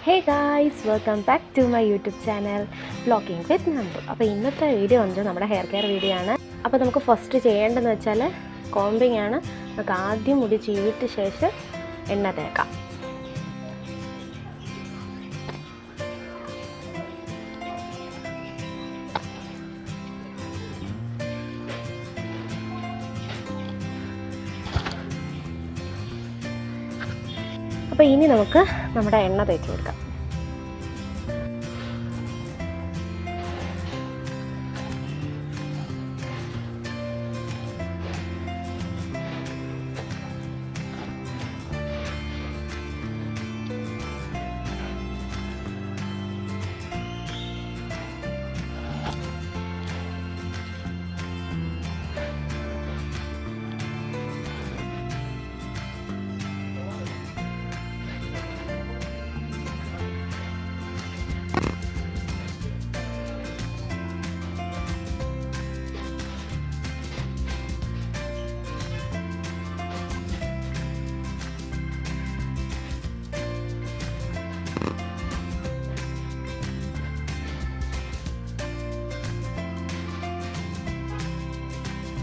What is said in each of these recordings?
Hey guys, welcome back to my YouTube channel vlogging with Nandu. അപ്പോൾ ഇന്നത്തെ video വന്നിട്ട് നമ്മുടെ ഹെയർ കെയർ വീഡിയോ ആണ്. അപ്പോൾ നമുക്ക് ഫസ്റ്റ് ചെയ്യേണ്ടതെന്ന് വെച്ചാൽ കോമ്പിങ് ആണ്. നമുക്ക് ആദ്യം മുടി ചീവിട്ട് ശേഷം എണ്ണ തേക്കാം. അപ്പോൾ ഇനി നമുക്ക് നമ്മുടെ എണ്ണ തേച്ച് കൊടുക്കാം.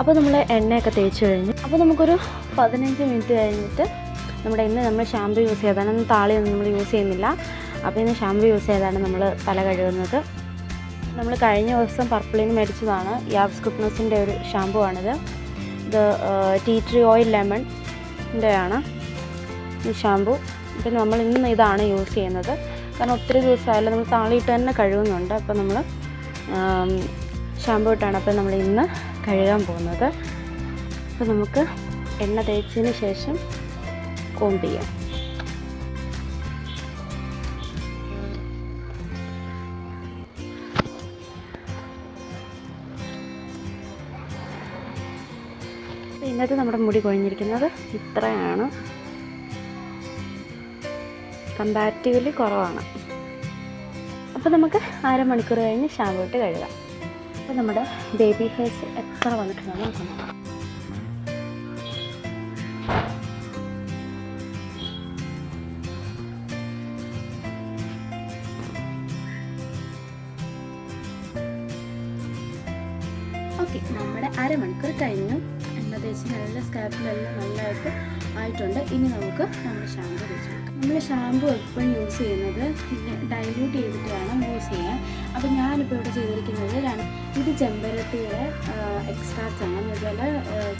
അപ്പോൾ നമ്മൾ എണ്ണയൊക്കെ തേച്ച് കഴിഞ്ഞു. അപ്പോൾ നമുക്കൊരു 15 മിനിറ്റ് കഴിഞ്ഞിട്ട് നമ്മൾ ഷാമ്പു യൂസ് ചെയ്താണ്. താളിയൊന്നും നമ്മൾ യൂസ് ചെയ്യുന്നില്ല. അപ്പോൾ ഇന്ന് ഷാമ്പു യൂസ് ചെയ്താണ് നമ്മൾ തല കഴുകുന്നത്. നമ്മൾ കഴിഞ്ഞ ദിവസം പർപ്പിളിന് മേടിച്ചതാണ്. യാബ്സ് ഗുഡ്നസിൻ്റെ ഒരു ഷാമ്പു ആണിത്. ഇത് ടീ ട്രീ ഓയിൽ ലെമണിൻ്റെ ആണ് ഈ ഷാമ്പു. പിന്നെ നമ്മൾ ഇന്ന് ഇതാണ് യൂസ് ചെയ്യുന്നത്. കാരണം ഒത്തിരി ദിവസമായാലും നമ്മൾ താളിയിട്ട് തന്നെ കഴുകുന്നുണ്ട്. അപ്പോൾ നമ്മൾ ഷാമ്പു ഇട്ടാണ് അപ്പോൾ നമ്മൾ ഇന്ന് കഴുകാൻ പോകുന്നത്. അപ്പോൾ നമുക്ക് എണ്ണ തേച്ചതിന് ശേഷം കോംബ് ചെയ്യാം. ഇന്നത്തെ നമ്മുടെ മുടി കൊഴിഞ്ഞിരിക്കുന്നത് ഇത്രയാണ്. കമ്പാരിറ്റീവ്ലി കുറവാണ്. അപ്പോൾ നമുക്ക് അരമണിക്കൂർ കഴിഞ്ഞ് ഷാമ്പു ഇട്ട് കഴുകാം. അപ്പോൾ നമ്മുടെ ബേബി ഹെയർസ് എത്ര വന്നിട്ടുണ്ടെന്ന് നോക്കണം. ഓക്കെ, നമ്മുടെ അരമണിക്കൂർ കഴിഞ്ഞു. എണ്ണ തേച്ച് നല്ല സ്കാൽപ്പിലെല്ലാം നല്ലതായിട്ട് ആയിട്ടുണ്ട്. ഇനി നമുക്ക് നമ്മുടെ ഷാമ്പു തേച്ച് കൊടുക്കാം. നമ്മൾ ഷാമ്പു എപ്പോഴും യൂസ് ചെയ്യുന്നത് പിന്നെ ഡൈല്യൂട്ട് ചെയ്തിട്ട് വേണം യൂസ് ചെയ്യാൻ. അപ്പോൾ ഞാനിപ്പോൾ ഇവിടെ ചെയ്തിരിക്കുന്നത് ഇത് ചെമ്പരത്തിയുടെ എക്സ്ട്രാക്റ്റ് ആണ്. അതുപോലെ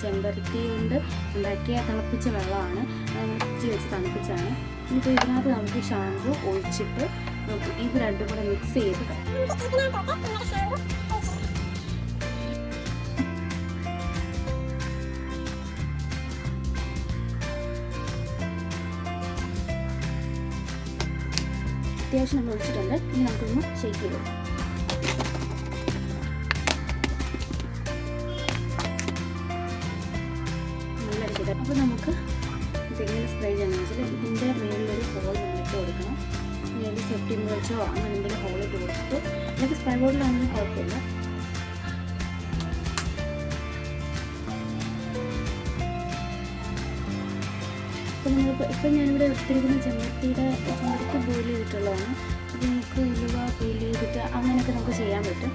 ചെമ്പരത്തി കൊണ്ട് ഉണ്ടാക്കിയ തിളപ്പിച്ച വെള്ളമാണ്. ഫ്രിഡ്ജ് വെച്ച് തണുപ്പിച്ചാണ്. ഇനിയിപ്പോൾ ഇതിനകത്ത് നമുക്ക് ഷാമ്പു ഒഴിച്ചിട്ട് ഇത് രണ്ടും കൂടെ മിക്സ് ചെയ്ത് അത്യാവശ്യം നമ്മൾ ഒഴിച്ചിട്ടുണ്ട്. ഇനി നമുക്കൊന്ന് ഷേക്ക് ചെയ്ത് കൊടുക്കാം. നല്ല അടിക്കട്ടെ. അപ്പോൾ നമുക്ക് ഇതെങ്ങനെ സ്പ്രേ ചെയ്യാമെന്ന് വെച്ചാൽ ഇതിൻ്റെ മേളിലൊരു ഹോൾ നമ്മളിട്ട് കൊടുക്കണം. മേളിൽ സെപ്റ്റിംഗ് വെച്ചോ അങ്ങനെ എന്തെങ്കിലും ഹോൾ ഇട്ട് കൊടുത്തിട്ട് നമുക്ക് സ്പ്രേ ബോട്ടിലാണെങ്കിലും കുഴപ്പമില്ല. അപ്പോൾ ഇപ്പം ഞാനിവിടെ എടുത്തിരിക്കുന്ന ചെമ്പരത്തി ബോയിൽ ചെയ്തിട്ടുള്ളതാണ്. അപ്പോൾ നമുക്ക് ഉലുവ ബോയിൽ ചെയ്തിട്ട് അങ്ങനെയൊക്കെ നമുക്ക് ചെയ്യാൻ പറ്റും.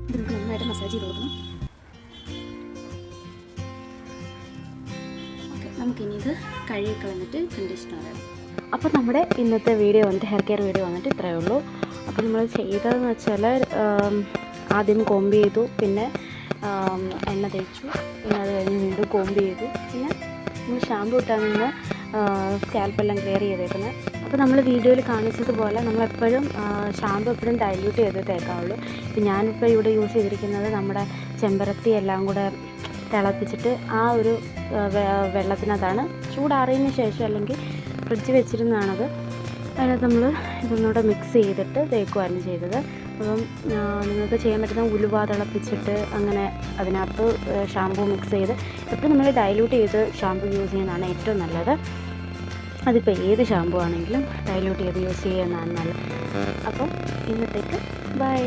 ഇത് നമുക്ക് നന്നായിട്ട് മസാജ് ചെയ്ത് കൊടുക്കണം. നമുക്കിനി ഇത് കഴുകി കളഞ്ഞിട്ട് കണ്ടീഷണർ വേണം. അപ്പോൾ നമ്മുടെ ഇന്നത്തെ വീഡിയോ വന്നിട്ട് ഹെയർ കെയർ വീഡിയോ വന്നിട്ട് ഇത്രയേ ഉള്ളൂ. അപ്പോൾ നമ്മൾ ചെയ്തതെന്ന് വെച്ചാൽ ആദ്യം കോംബ് ചെയ്തു, പിന്നെ എണ്ണ തേച്ചു, പിന്നെ അത് കഴിഞ്ഞ് വീണ്ടും കോംബ് ചെയ്തു, പിന്നെ നമ്മൾ ഷാമ്പു ഇട്ടാണ് നിന്ന് സ്കാൽപ്പെല്ലാം ക്ലിയർ ചെയ്തേക്കുന്നത്. അപ്പോൾ നമ്മൾ വീഡിയോയിൽ കാണിച്ചതുപോലെ നമ്മളെപ്പോഴും ഷാമ്പു എപ്പോഴും ഡൈല്യൂട്ട് ചെയ്ത് തേക്കാവുള്ളൂ. ഇപ്പം ഞാനിപ്പോൾ ഇവിടെ യൂസ് ചെയ്തിരിക്കുന്നത് നമ്മുടെ ചെമ്പരത്തി എല്ലാം കൂടെ തിളപ്പിച്ചിട്ട് ആ ഒരു വെള്ളത്തിനകത്താണ് ചൂടാറിയതിന് ശേഷം അല്ലെങ്കിൽ ഫ്രിഡ്ജ് വെച്ചിരുന്നതാണത്. അതിനകത്ത് നമ്മൾ ഇതൊന്നുകൂടെ മിക്സ് ചെയ്തിട്ട് തേക്കുവായിരുന്നു ചെയ്തത്. അപ്പം നിങ്ങൾക്ക് ചെയ്യാൻ പറ്റുന്ന ഉലുവ തിളപ്പിച്ചിട്ട് അങ്ങനെ അതിനകത്ത് ഷാമ്പൂ മിക്സ് ചെയ്ത് എപ്പോഴും നമ്മൾ ഡൈല്യൂട്ട് ചെയ്ത് ഷാമ്പൂ യൂസ് ചെയ്യുന്നതാണ് ഏറ്റവും നല്ലത്. അതിപ്പോൾ ഏത് ഷാമ്പു ആണെങ്കിലും ഡൈല്യൂട്ട് ചെയ്ത് യൂസ് ചെയ്യുന്നതാണ് നല്ലത്. അപ്പം ഇന്നത്തേക്ക് ബൈ.